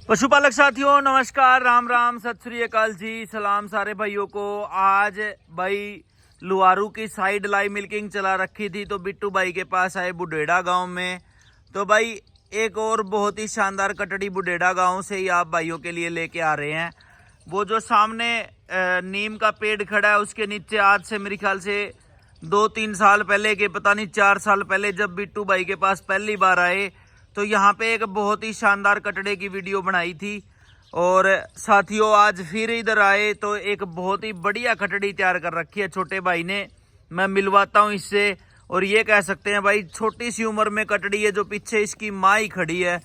पशुपालक साथियों नमस्कार, राम राम, सत श्री अकाल जी, सलाम सारे भाइयों को। आज भाई लुआरू की साइड लाइव मिल्किंग चला रखी थी तो बिट्टू भाई के पास आए बुडेड़ा गांव में। तो भाई एक और बहुत ही शानदार कटड़ी बुडेड़ा गांव से ही आप भाइयों के लिए लेके आ रहे हैं। वो जो सामने नीम का पेड़ खड़ा है उसके नीचे आज से मेरे ख्याल से 2-3 साल पहले के, पता नहीं 4 साल पहले, जब बिट्टू भाई के पास पहली बार आए तो यहाँ पे एक बहुत ही शानदार कटड़े की वीडियो बनाई थी। और साथियों आज फिर इधर आए तो एक बहुत ही बढ़िया कटड़ी तैयार कर रखी है छोटे भाई ने। मैं मिलवाता हूँ इससे। और ये कह सकते हैं भाई छोटी सी उम्र में कटड़ी है, जो पीछे इसकी माँ ही खड़ी है,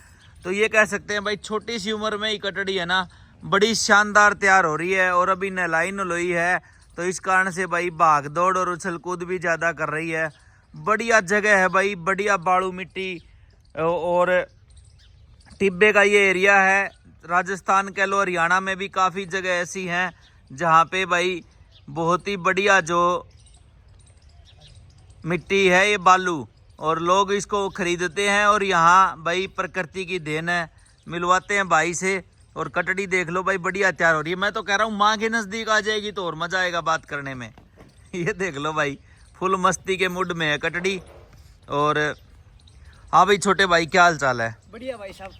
तो ये कह सकते हैं भाई छोटी सी उम्र में ही कटड़ी है ना, बड़ी शानदार तैयार हो रही है। और अभी नहलाई नलोई है तो इस कारण से भाई भाग दौड़ और उछल कूद भी ज़्यादा कर रही है। बढ़िया जगह है भाई, बढ़िया बालू मिट्टी और टिब्बे का ये एरिया है। राजस्थान कह लो, हरियाणा में भी काफ़ी जगह ऐसी हैं जहाँ पे भाई बहुत ही बढ़िया जो मिट्टी है ये बालू, और लोग इसको खरीदते हैं। और यहाँ भाई प्रकृति की देन है। मिलवाते हैं भाई से। और कटड़ी देख लो भाई, बढ़िया तैयार हो रही है। मैं तो कह रहा हूँ माँ के नज़दीक आ जाएगी तो और मज़ा आएगा बात करने में। ये देख लो भाई, फुल मस्ती के मूड में है कटड़ी। और हाँ भाई छोटे भाई, क्या हाल चाल है? बढ़िया भाई साहब।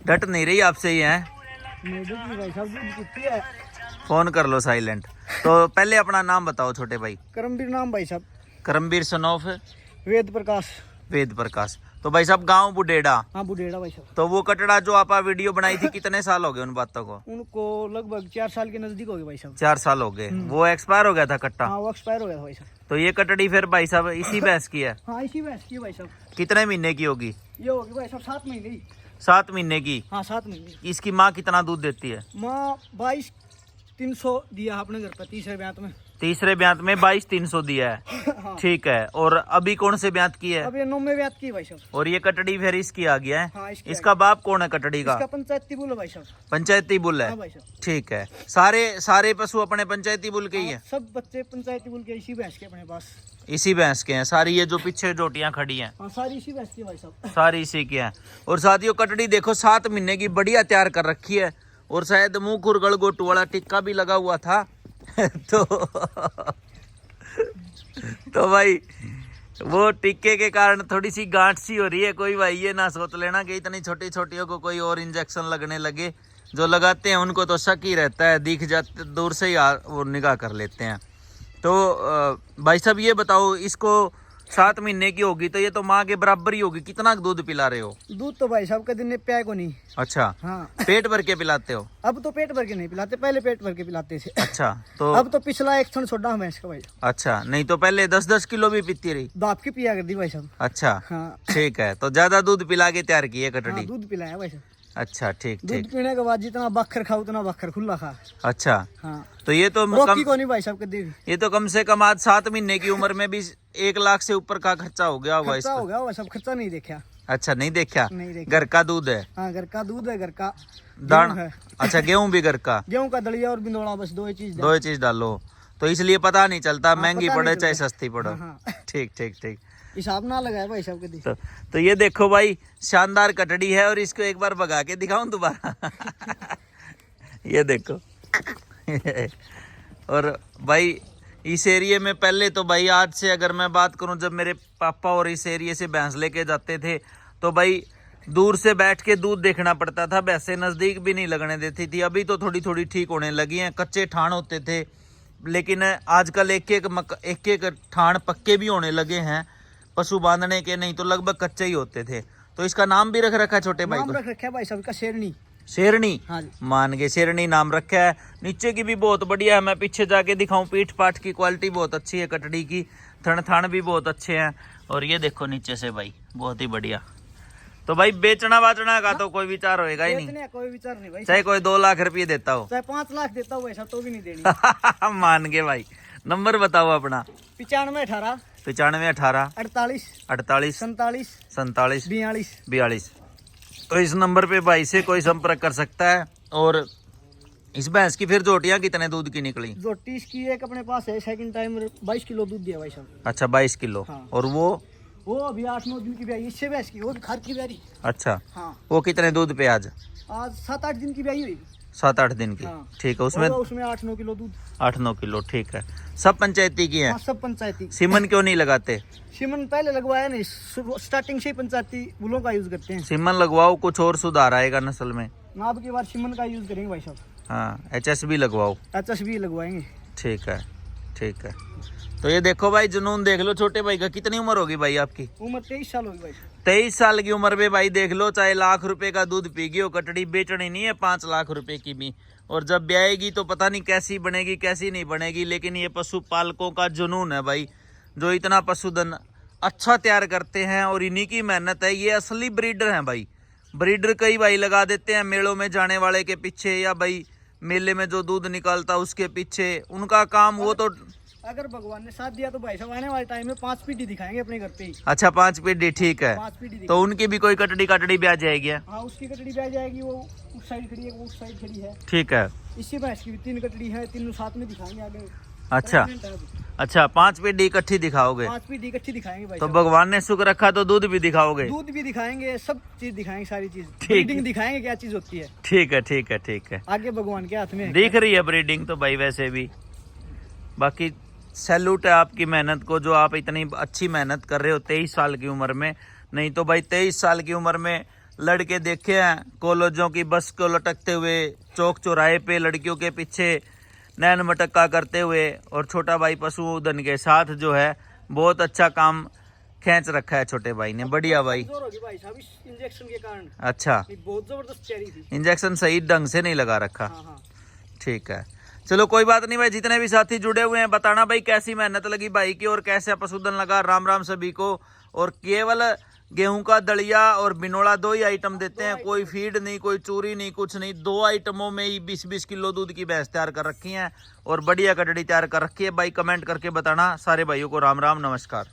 डट नहीं रही आपसे ही है? भाई साहब कितनी है? फोन कर लो साइलेंट। तो पहले अपना नाम बताओ छोटे भाई। करमवीर नाम भाई साहब। करमवीर सनोफ वेद प्रकाश। वेद प्रकाश। तो भाई साहब गांव बुडेड़ा। हाँ बुडेड़ा भाई साहब। तो वो कटड़ा जो आप वीडियो बनाई थी कितने साल हो गए उन बातों को? उनको लगभग 4 साल के नजदीक हो गए भाई साहब। 4 साल हो गए। वो एक्सपायर हो गया था कट्टा? हाँ वो एक्सपायर हो गया था भाई साहब। तो ये कटड़ी फिर भाई साहब इसी भैंस की है? हाँ इसी भैंस की भाई साहब। कितने महीने की होगी ये होगी भाई साहब 7 महीने की। 7 महीने की। हाँ 7 महीने। इसकी माँ कितना दूध देती है? माँ 22-300 दिया अपने घर पर तीसरे ब्यात में। तीसरे ब्यात में 22-300 दिया है। हाँ। ठीक है। और अभी कौन से ब्यात की है? अब ये 9वें ब्यात की भाई साहब। और ये कटड़ी फिर इसकी आ गया है? हाँ, इसका बाप कौन है कटड़ी का? इसका पंचायती बुल है भाई साहब। पंचायती बुल है। हाँ भाई साहब। ठीक है। सारे पशु अपने पंचायती बुल के ही है? सब बच्चे पंचायती बुल के इसी भैंस के अपने पास। इसी भैंस के हैं सारी? ये जो पीछे जोटियां खड़ी हैं हाँ सारी इसी भैंस की भाई साहब। सारी इसी की हैं। और साथियों कटड़ी देखो 7 महीने की बढ़िया तैयार कर रखी है। और शायद मुंह खुरगड़ गोटू वाला टिक्का भी लगा हुआ था। तो भाई वो टिक्के के कारण थोड़ी सी गांठ सी हो रही है। कोई भाई ये ना सोच लेना कि इतनी छोटी छोटियों को कोई और इंजेक्शन लगने लगे। जो लगाते हैं उनको तो शक ही रहता है, दिख जाते दूर से ही वो निगाह कर लेते हैं। तो भाई साहब ये बताओ, इसको 7 महीने की होगी तो ये तो माँ के बराबर ही होगी। कितना दूध पिला रहे हो? दूध तो भाई साहब कभी प्याय को नहीं। अच्छा। हाँ पेट भर के पिलाते हो? अब तो पेट भर के नहीं पिलाते, पहले पेट भर के पिलाते थे। अच्छा। तो अब तो पिछला एक क्षण छोड़ा हमें इसका भाई। अच्छा, नहीं तो पहले 10-10 किलो भी पीती रही? दाप की पिया कर दी भाई साहब। अच्छा। हाँ ठीक है। तो ज्यादा दूध पिला के तैयार की है हाँ, कटड़ी? दूध पिलाया भाई साहब। अच्छा ठीक दूध ठीक। पीने के बाद जितना बखर खाओ उतना बखर खुला खा। अच्छा। हाँ तो ये तो रोकी को नहीं भाई साहब कभी। ये तो कम से कम आज 7 महीने की उम्र में भी 1 लाख से ऊपर का खर्चा हो गया होगा खर्चा हो इसका? गया भाई साहब, खर्चा नहीं देखा। अच्छा, नहीं देखा? नहीं देखा। घर का दूध है? हाँ घर का दूध है, घर का दान है। अच्छा, गेहूं भी घर का? गेहूं का दलिया और बिंदोड़ा, बस दो ही चीज। दो ही चीज डालो तो इसलिए पता नहीं चलता। हाँ, महंगी पता पड़े नहीं चाहे चलता। सस्ती पड़े। हाँ। ठीक ठीक ठीक। हिसाब ना लगाया भाई साहब कभी। तो ये देखो भाई, शानदार कटड़ी है। और इसको एक बार भगा के दिखाऊं दोबारा? ये देखो। और भाई इस एरिए में पहले तो भाई, आज से अगर मैं बात करूं, जब मेरे पापा और इस एरिए से भैंस लेके जाते थे तो भाई दूर से बैठ के दूध देखना पड़ता था। भैंसे नजदीक भी नहीं लगने देती थी। अभी तो थोड़ी थोड़ी ठीक होने लगी हैं। कच्चे ठाण होते थे, लेकिन आजकल एक एक ठाण पक्के भी होने लगे हैं पशु बांधने के, नहीं तो लगभग कच्चे ही होते थे। तो इसका नाम भी रख रखा है छोटे भाई नाम को? रख रखा है भाई साहब का शेरनी। शेरनी? हाँ जी। मान के शेरनी नाम रखा है। नीचे की भी बहुत बढ़िया है। मैं पीछे जाके दिखाऊं, पीठ पाठ की क्वालिटी बहुत अच्छी है कटड़ी की। थन थान भी बहुत अच्छे हैं। और ये देखो नीचे से भाई, बहुत ही बढ़िया। तो भाई बेचना बाचना का तो कोई विचार होएगा ही नहीं? कोई विचार नहीं भाई। चाहे कोई 2 लाख रुपये देता हो, चाहे 5 लाख देता हूँ भाई साहब तो भी नहीं देनी। मान के भाई। नंबर बताओ अपना। 9518 9518 48 48 47 47 42 42। तो इस नंबर पे भाई से कोई संपर्क कर सकता है। और इस भैंस की फिर जोटियां कितने दूध की निकली? जोटी इसकी एक अपने पास है, सेकंड टाइम 22 किलो दूध दिया भाई साहब। अच्छा, 22 किलो। हाँ। और वो वो अभी 8-9 दिन की ब्याई, इससे भैंस की, वो भी खार की ब्याई। अच्छा, हाँ, वो कितने दूध पे आज? आज 7-8 दिन की ब्याई हुई। 7-8 दिन की। हाँ। ठीक है, उसमें उसमें 8-9 किलो दूध। 8-9 किलो। ठीक है, सब पंचायती की है। हाँ, सब पंचायती। सीमन क्यों नहीं लगाते? सीमन पहले लगवाया नहीं, स्टार्टिंग से ही पंचायती बुलों का यूज करते हैं। सीमन लगवाओ, कुछ और सुधार आएगा नस्ल में। ना अब की बार सीमन का यूज करेंगे भाई साहब। हाँ, HSB लगवाओ। HSB भी लगवाएंगे। ठीक है, ठीक है। तो ये देखो भाई, जुनून देख लो छोटे भाई का। कितनी उम्र होगी भाई आपकी? उम्र 23 साल होगी भाई। 23 साल की उम्र में भाई देख लो, चाहे लाख रुपए का दूध पीगी हो, कटड़ी बेचनी नहीं है 5 लाख रुपए की भी। और जब ब्याएगी तो पता नहीं कैसी बनेगी कैसी नहीं बनेगी। लेकिन ये पशुपालकों का जुनून है भाई, जो इतना पशुधन अच्छा तैयार करते हैं और इन्हीं की मेहनत है। ये असली ब्रीडर हैं भाई। ब्रीडर कई भाई लगा देते हैं मेलों में जाने वाले के पीछे, या भाई मेले में जो दूध निकलता उसके पीछे। उनका काम वो तो, अगर भगवान ने साथ दिया तो भाई साहब आने वाले टाइम में 5 पीढ़ी दिखाएंगे अपने घर पे ही। अच्छा 5 पीढ़ी। ठीक है, 5 पीढ़ी तो उनकी भी कोई कटड़ी काटड़ी ब्याह जाएगी? हाँ, उसकी कटड़ी ब्याह जाएगी। वो उस साइड खड़ी है, वो उस साइड खड़ी है। ठीक है। इसी भैंस की भी 3 कटड़ी है, तीनों साथ में दिखाएंगे आगे। अच्छा, अच्छा 5 पीढ़ी इकट्ठी दिखाओगे? 5 पीढ़ी इकट्ठी दिखाएंगे भाई तो साहब। भगवान ने सुख रखा तो दूध भी दिखाओगे? दूध भी दिखाएंगे, सब चीज दिखाएंगे, सारी चीज। ठीक। ब्रीडिंग दिखाएंगे क्या चीज होती है। ठीक है, ठीक है, ठीक है। आगे भगवान के हाथ में है। दिख रही है ब्रीडिंग तो भाई वैसे भी। बाकी सैल्यूट है आपकी मेहनत को, जो आप इतनी अच्छी मेहनत कर रहे हो 23 साल की उम्र में। नहीं तो भाई 23 साल की उम्र में लड़के देखे हैं कॉलेजों की बस को लटकते हुए, चौक चौराहे पे लड़कियों के पीछे नैन मटक्का करते हुए। और छोटा भाई पशुधन के साथ जो है बहुत अच्छा काम खींच रखा है छोटे भाई ने। बढ़िया भाई। कमजोर होगी भाई साहब इस इंजेक्शन के कारण। अच्छा, ये बहुत जबरदस्त चेरी थी। इंजेक्शन सही ढंग से नहीं लगा रखा। हाँ हाँ। ठीक है, चलो कोई बात नहीं भाई। जितने भी साथी जुड़े हुए हैं, बताना भाई कैसी मेहनत लगी भाई की और कैसा पशुधन लगा। राम राम सभी को। और केवल गेहूं का दलिया और बिनोड़ा 2 ही आइटम देते हैं, कोई फीड नहीं, कोई चूरी नहीं, कुछ नहीं। 2 आइटमों में ही 20-20 किलो दूध की भैंस तैयार कर रखी है और बढ़िया कटड़ी तैयार कर रखी है भाई। कमेंट करके बताना। सारे भाइयों को राम राम, नमस्कार।